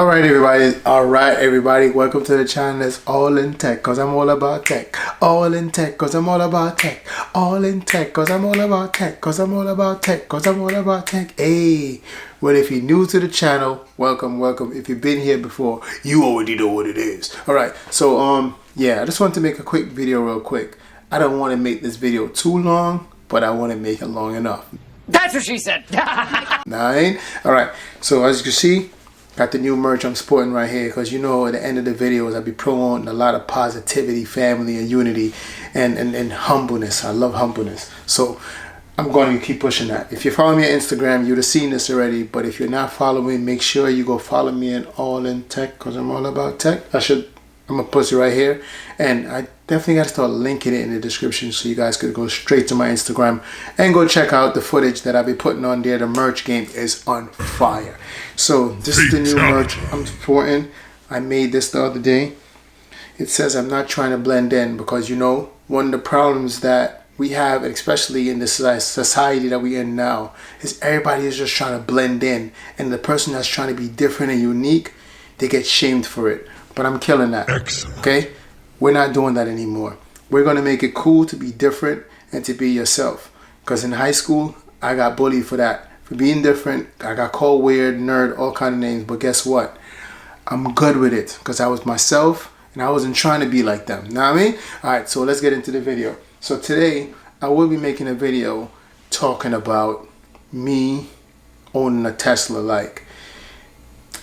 All right, everybody, welcome to the channel. It's all in tech, cause I'm all about tech. All in tech, cause I'm all about tech. All in tech, cause I'm all about tech. Cause I'm all about tech. Cause I'm all about tech. Hey, well, if you're new to the channel, welcome. If you've been here before, you already know what it is. All right, so yeah, I just want to make a quick video real quick. I don't want to make this video too long, but I want to make it long enough. That's what she said. Nine. All right, so as you can see, got the new merch I'm sporting right here, because you know at the end of the videos I'll be promoting a lot of positivity, family, and unity, and humbleness. I love humbleness, so I'm going to keep pushing that. If you follow me on Instagram, you'd have seen this already, but if you're not following, make sure you go follow me in All in Tech, because I'm all about tech. I'm gonna post it right here, and I definitely got to start linking it in the description so you guys could go straight to my Instagram and go check out the footage that I'll be putting on there. The merch game is on fire. So this is the new merch I'm supporting. I made this the other day. It says I'm not trying to blend in, because you know one of the problems that we have, especially in this society that we're in now, is everybody is just trying to blend in, and the person that's trying to be different and unique, they get shamed for it. But I'm killing that. Excellent. Okay? We're not doing that anymore. We're going to make it cool to be different and to be yourself. Because in high school, I got bullied for that. For being different, I got called weird, nerd, all kind of names. But guess what? I'm good with it, because I was myself and I wasn't trying to be like them. Know what I mean? Alright, so let's get into the video. So today, I will be making a video talking about me owning a Tesla.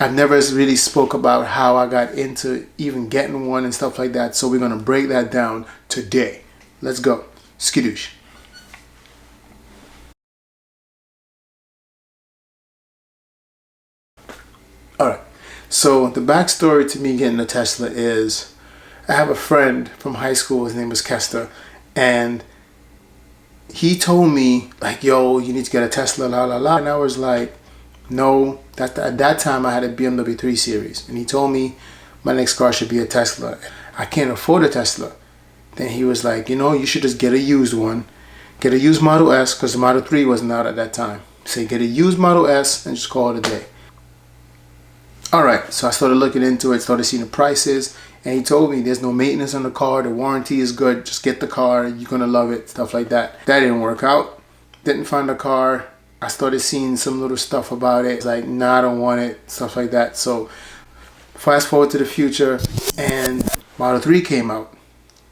I've never really spoke about how I got into even getting one and stuff like that. So we're going to break that down today. Let's go. Skidoosh. Alright. So the backstory to me getting a Tesla is I have a friend from high school. His name was Kester. And he told me, like, yo, you need to get a Tesla, la, la, la. And I was like, no. At that time, I had a BMW 3 Series, and he told me my next car should be a Tesla. I can't afford a Tesla. Then he was like, you know, you should just get a used one. Get a used Model S, because the Model 3 wasn't out at that time. So get a used Model S and just call it a day. Alright, so I started looking into it, started seeing the prices, and he told me there's no maintenance on the car, the warranty is good, just get the car, you're going to love it, stuff like that. That didn't work out. Didn't find a car. I started seeing some little stuff about it. It's like, nah, I don't want it, stuff like that. So fast forward to the future, and Model 3 came out.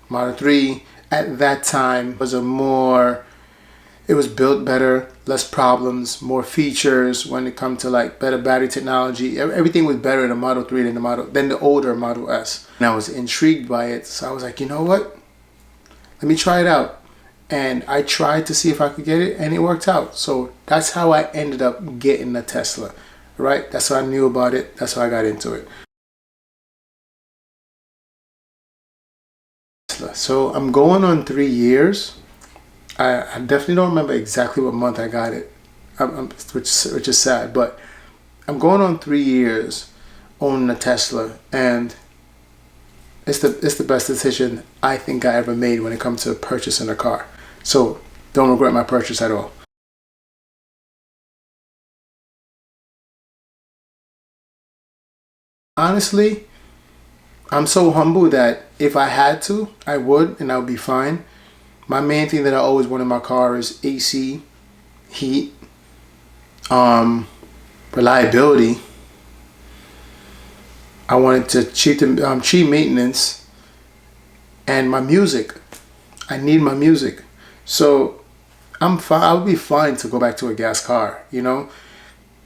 Model 3 at that time was it was built better, less problems, more features when it comes to like better battery technology. Everything was better in the Model 3 than the older Model S. And I was intrigued by it. So I was like, you know what? Let me try it out. And I tried to see if I could get it, and it worked out. So that's how I ended up getting a Tesla, right? That's how I knew about it. That's how I got into it. So I'm going on 3 years. I definitely don't remember exactly what month I got it, which is sad. But I'm going on 3 years owning a Tesla, and it's the best decision I think I ever made when it comes to purchasing a car. So don't regret my purchase at all. Honestly, I'm so humble that if I had to, I would, and I would be fine. My main thing that I always want in my car is AC, heat, reliability. I wanted to cheap maintenance, and my music. I need my music. So I'm fine. I would be fine to go back to a gas car, you know.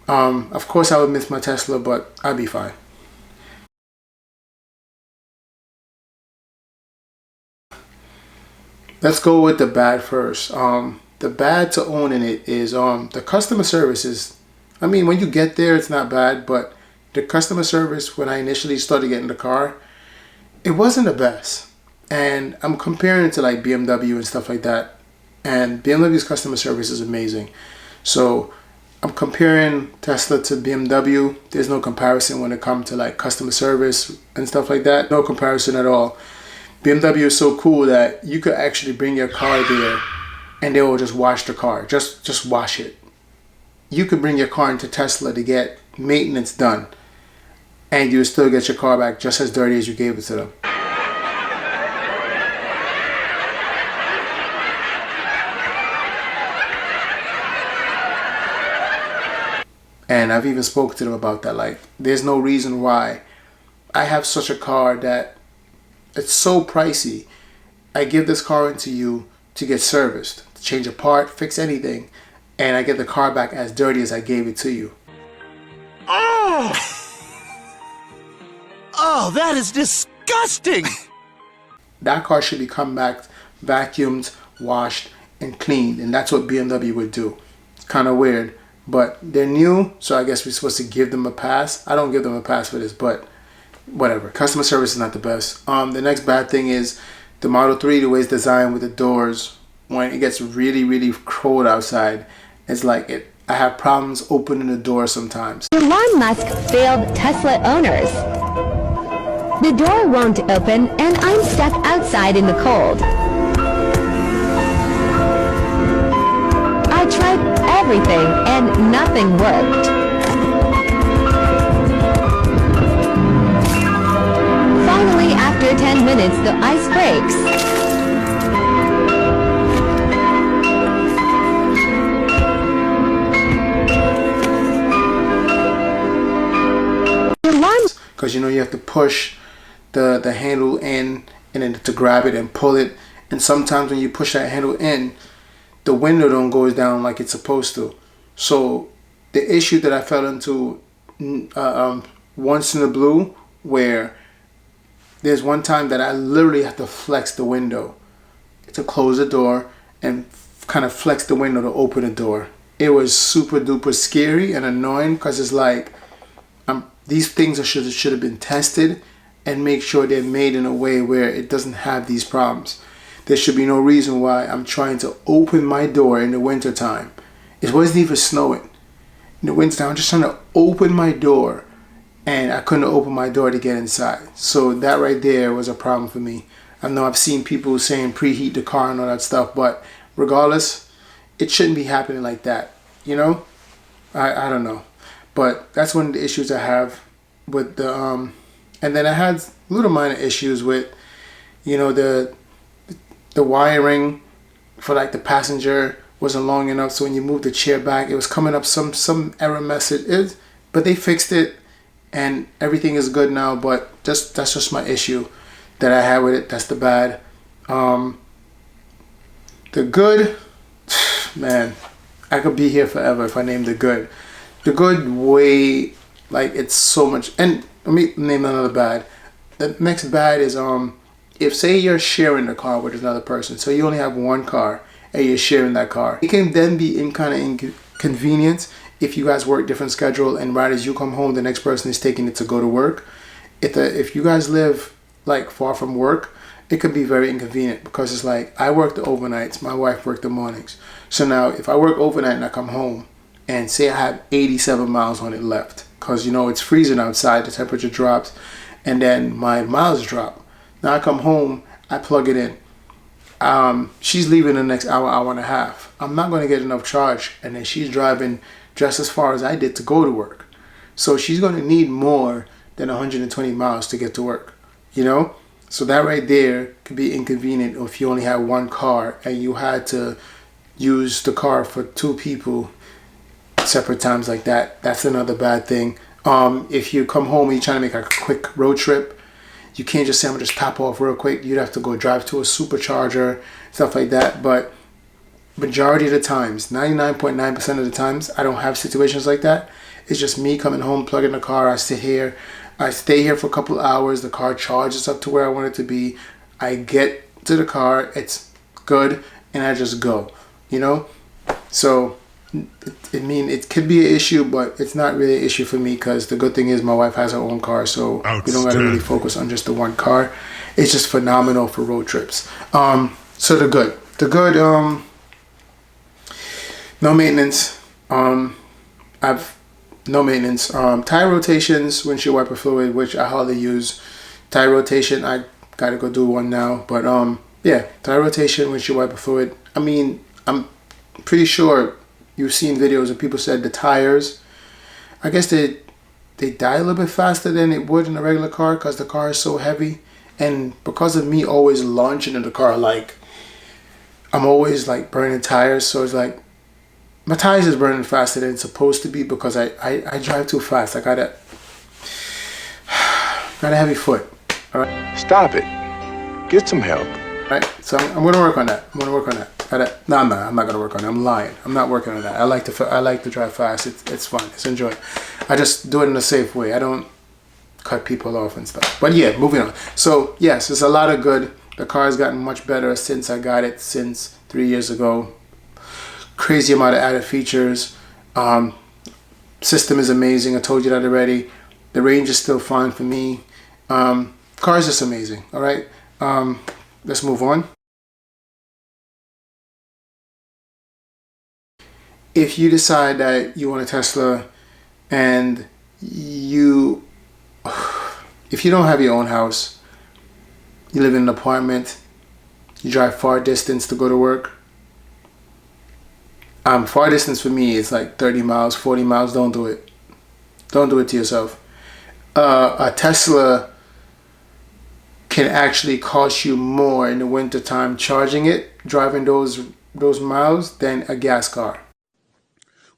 Of course I would miss my Tesla, but I'd be fine. Let's go with the bad first. The bad to owning it is the customer service is, I mean, when you get there, it's not bad, but the customer service when I initially started getting the car, it wasn't the best. And I'm comparing it to like BMW and stuff like that. And BMW's customer service is amazing. So I'm comparing Tesla to BMW. There's no comparison when it comes to like customer service and stuff like that. No comparison at all. BMW is so cool that you could actually bring your car there and they will just wash the car. Just wash it. You could bring your car into Tesla to get maintenance done. and you still get your car back just as dirty as you gave it to them. And I've even spoken to them about that. Like, there's no reason why I have such a car that it's so pricey. I give this car into you to get serviced, to change a part, fix anything, and I get the car back as dirty as I gave it to you. Oh! Oh, that is disgusting! That car should be come back vacuumed, washed, and cleaned, and that's what BMW would do. It's kind of weird, but they're new, so I guess we're supposed to give them a pass. I don't give them a pass for this, but whatever. Customer service is not the best. The next bad thing is the Model 3, the way it's designed with the doors. When it gets really, really cold outside, it's like I have problems opening the door sometimes. Elon Musk failed Tesla owners. The door won't open and I'm stuck outside in the cold. I tried everything and nothing worked. Finally, after 10 minutes, the ice breaks. Because you know you have to push the handle in and then to grab it and pull it, and sometimes when you push that handle in, the window don't goes down like it's supposed to. So the issue that I fell into once in the blue, where there's one time that I literally have to flex the window to close the door and kind of flex the window to open the door. It was super duper scary and annoying because it's like these things should have been tested and make sure they're made in a way where it doesn't have these problems. There should be no reason why I'm trying to open my door in the wintertime. It wasn't even snowing. In the wintertime, I'm just trying to open my door and I couldn't open my door to get inside. So that right there was a problem for me. I know I've seen people saying preheat the car and all that stuff, but regardless, it shouldn't be happening like that. You know? I don't know. But that's one of the issues I have with the and then I had little minor issues with, you know, the wiring for like the passenger wasn't long enough, so when you move the chair back it was coming up some error message. But they fixed it and everything is good now, but that's just my issue that I had with it. That's the bad. The good, man, I could be here forever if I named the good. The good way, like, it's so much. And let me name another bad. The next bad is if say you're sharing the car with another person, so you only have one car and you're sharing that car, it can then be kind of inconvenient if you guys work different schedule and right as you come home the next person is taking it to go to work. If you guys live like far from work, it could be very inconvenient because it's like I work the overnights, my wife worked the mornings. So now if I work overnight and I come home and say I have 87 miles on it left, because you know it's freezing outside, the temperature drops, and then my miles drop. Now I come home, I plug it in. She's leaving the next hour and a half. I'm not going to get enough charge, and then she's driving just as far as I did to go to work. So she's going to need more than 120 miles to get to work, you know? So that right there could be inconvenient if you only have one car and you had to use the car for two people separate times like that. That's another bad thing. If you come home and you're trying to make a quick road trip, you can't just say I'm gonna just pop off real quick. You'd have to go drive to a supercharger, stuff like that. But majority of the times, 99.9% of the times, I don't have situations like that. It's just me coming home, plugging the car. I stay here for a couple hours. The car charges up to where I want it to be. I get to the car, it's good, and I just go, you know? So it could be an issue, but it's not really an issue for me because the good thing is my wife has her own car, so we don't gotta really focus on just the one car. It's just phenomenal for road trips. So the good, no maintenance. No maintenance. Tire rotations, windshield wiper fluid, which I hardly use. Tire rotation, I gotta go do one now, but yeah, tire rotation, windshield wiper fluid. I mean, I'm pretty sure you've seen videos of people said the tires, I guess the they die a little bit faster than it would in a regular car because the car is so heavy. And because of me always launching in the car, like I'm always like burning tires, so it's like my tires is burning faster than it's supposed to be because I drive too fast. I got a heavy foot. All right. Stop it. Get some help. Right. So I'm gonna work on that. I'm gonna work on that. No, I'm not gonna work on it. I'm lying. I'm not working on that. I like to drive fast. It's fun. It's enjoyable. I just do it in a safe way. I don't cut people off and stuff. But yeah, moving on. So yes, it's a lot of good. The car has gotten much better since I got it, since 3 years ago. Crazy amount of added features. System is amazing. I told you that already. The range is still fine for me. Car is just amazing. All right. Let's move on. If you decide that you want a Tesla and if you don't have your own house, you live in an apartment, you drive far distance to go to work. Far distance for me is like 30 miles, 40 miles. Don't do it. Don't do it to yourself. A Tesla can actually cost you more in the wintertime charging it, driving those miles, than a gas car.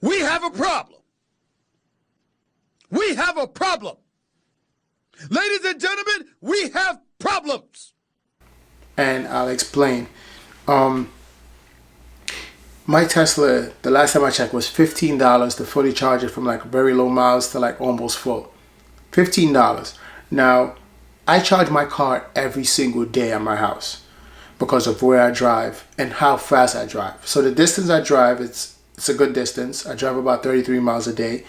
We have a problem. We have a problem. Ladies and gentlemen, we have problems. And I'll explain. My Tesla, the last time I checked, was $15 to fully charge it from like very low miles to like almost full. $15. Now, I charge my car every single day at my house because of where I drive and how fast I drive. So the distance I drive, it's a good distance. I drive about 33 miles a day.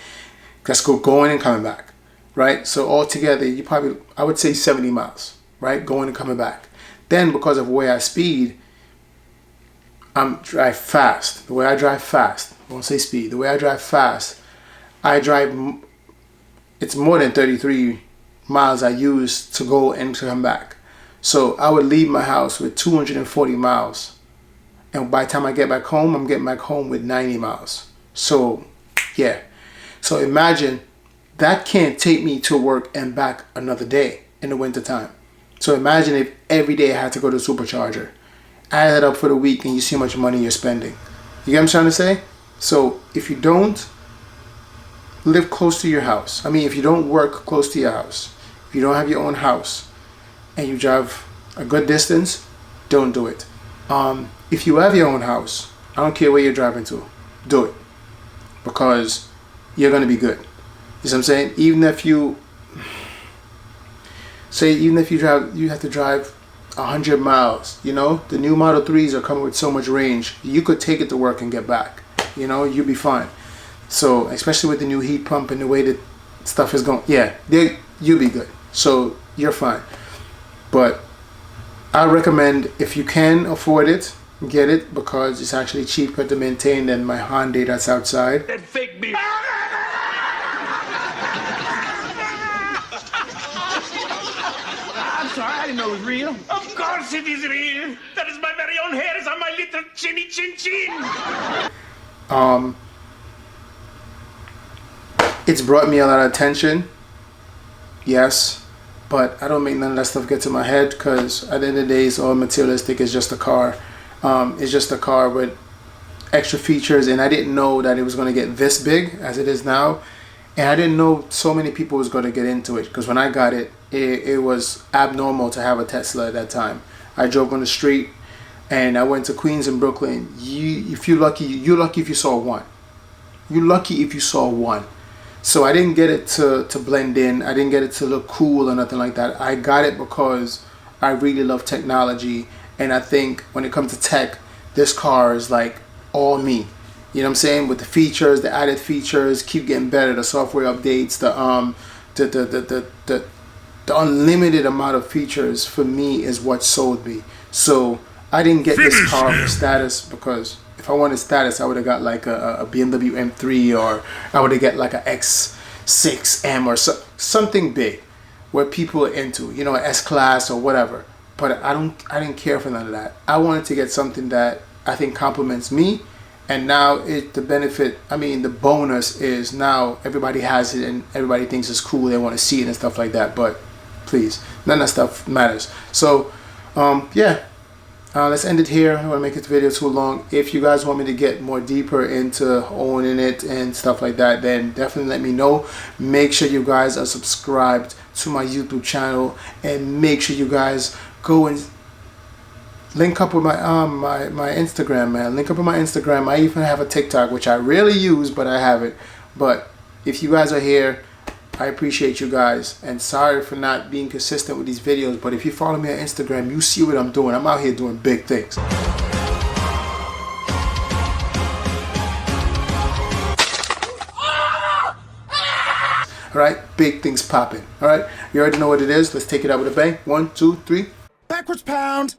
That's going and coming back, right? So altogether, I would say 70 miles, right? Going and coming back. Then because of where I speed, I drive fast. The way I drive fast, I won't say speed. The way I drive fast, it's more than 33 miles I use to go and to come back. So I would leave my house with 240 miles. And by the time I get back home, I'm getting back home with 90 miles. So, yeah. So imagine that can't take me to work and back another day in the wintertime. So imagine if every day I had to go to the supercharger. Add that up for the week and you see how much money you're spending. You get what I'm trying to say? So if you don't live close to your house, if you don't work close to your house, if you don't have your own house and you drive a good distance, don't do it. If you have your own house, I don't care where you're driving to, do it. Because you're going to be good. You see what I'm saying? Even if you drive, you have to drive 100 miles, the new Model 3s are coming with so much range. You could take it to work and get back, you'll be fine. So especially with the new heat pump and the way that stuff is going, you'll be good. So you're fine. But I recommend, if you can afford it, get it, because it's actually cheaper to maintain than my Hyundai that's outside. That fake beef. I'm sorry, I didn't know it was real. Of course it is real. That is my very own hairs on my little chinny chin chin. It's brought me a lot of attention, yes, but I don't make none of that stuff get to my head, because at the end of the day, it's all materialistic. It's just a car. It's just a car with extra features, and I didn't know that it was going to get this big as it is now, and I didn't know so many people was going to get into it, because when I got it, it was abnormal to have a Tesla at that time. I drove on the street, and I went to Queens and Brooklyn. You're lucky if you saw one. You're lucky if you saw one. So I didn't get it to blend in. I didn't get it to look cool or nothing like that. I got it because I really love technology. And I think when it comes to tech, this car is like all me. You know what I'm saying? With the features, the added features, keep getting better. The software updates, the unlimited amount of features for me is what sold me. So I didn't get this car for status, because if I wanted status, I would have got like a BMW M3, or I would have got like a X6M or something big where people are into, an S-Class or whatever. But I didn't care for none of that. I wanted to get something that I think complements me And now the benefit, I mean, the bonus is now everybody has it and everybody thinks it's cool. They want to see it and stuff like that. But please, none of that stuff matters. So, yeah. Let's end it here. I don't want to make this video too long. If you guys want me to get more deeper into owning it and stuff like that, then definitely let me know. Make sure you guys are subscribed to my YouTube channel, and make sure you guys go and link up with my my Instagram, man. Link up with my Instagram. I even have a TikTok, which I rarely use, but I have it. But if you guys are here, I appreciate you guys, and sorry for not being consistent with these videos, but if you follow me on Instagram, you see what I'm doing. I'm out here doing big things. Alright, big things popping. Alright, you already know what it is. Let's take it out with a bang. 1, 2, 3. Backwards pound.